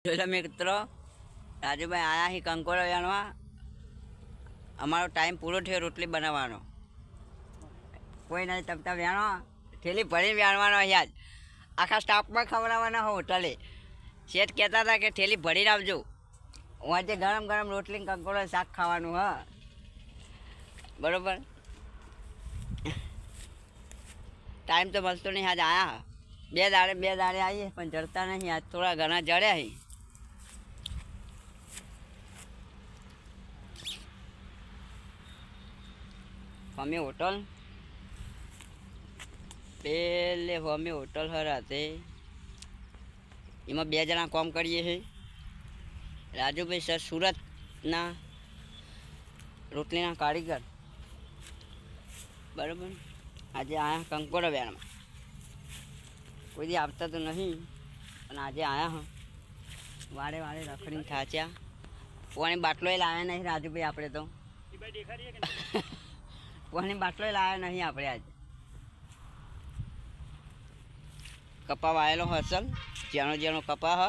જોઈ મિત્રો, રાજુભાઈ આયા અહીં કંકોડો વેણવા. અમારો ટાઈમ પૂરો થયો રોટલી બનાવવાનો. કોઈ નહીં, તમતા વેણો થેલી ભરીને વેણવાનો. યાદ આખા સ્ટાફમાં ખવડાવવાના હો. હોટલે શેઠ કહેતા હતા કે થેલી ભરીને આવજો. હું આજે ગરમ ગરમ રોટલી કંકોડો શાક ખાવાનું. હા બરાબર. ટાઈમ તો મળતો નહીં. આજ આયા બે દાડે આવીએ પણ જડતા નહીં. આજ થોડા ઘણા જડ્યા અહીં. અમે હોટલ પેલે અમે હોટલ હરાતે એમાં 2 જણા કામ કરીએ છીએ. રાજુભાઈ સર સુરતના રોટલીના કારીગર. બરાબર. આજે આયા કંકોડો વેણમાં. કોઈ દી આવતા તો નહીં પણ આજે આયા હા. વારે રખડીને થાચ્યા. કોની બાટલો લાવ્યા નહીં રાજુભાઈ આપણે તો. કોની બાટલો લાવ્યા નહીં આપણે આજે. કપા વાયેલો હસલ જેનો કપા હ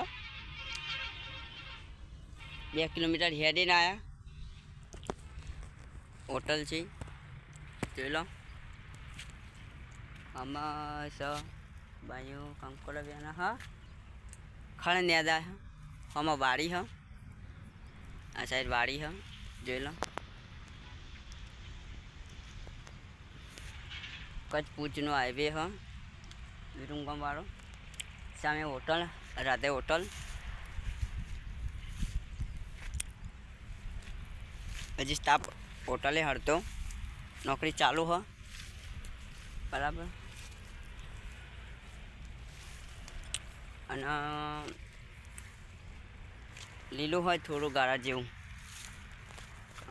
2 કિલોમીટર હેડીને આવ્યા. હોટલ છે જોઈ લો. આમાં સ બાજુ કંકોડો બેના હ ખણ નેદા હ. આમાં વાડી હ. આ સાઈડ વાડી હ જોઈ લો. કચ્છ ભુજનો હાઈવે હ વિરમગામવાળો. સામે હોટલ રાધે હોટલ. હજી સ્ટાફ હોટલે હરતો નોકરી ચાલુ હ. બરાબર. અને લીલું હોય થોડું ગાળા જેવું.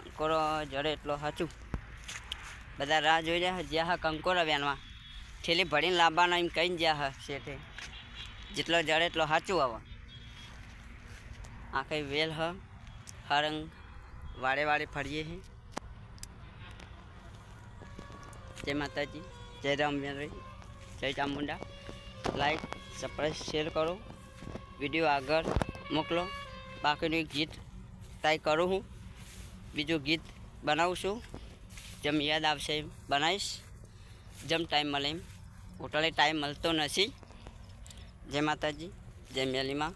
કંકોડો જડે એટલો સાચું. બધા રાહ જોઈ રહ્યા જ્યાં હા કંકોડો વેણવા. થેલી ભરીને લાવવાનો એમ કહીને જ્યાં હા શેઠે. જેટલો જડે એટલો સાચું આવે. આ કંઈ વેલ હ હરંગ વાડે ફરીએ છીએ. જય માતાજી, જય રામભાઈ, જય ચામુંડા. લાઈક સબસ્ક્રાઈબ શેર કરો. વિડીયો આગળ મોકલો. બાકીનું એક ગીત ટ્રાય કરું હું. બીજું ગીત બનાવું છું. જેમ યાદ આવશે એમ બનાવીશ. જેમ ટાઈમ મળે એમ. હોટલે ટાઈમ મળતો નથી. જય માતાજી, જય મેલીમાં.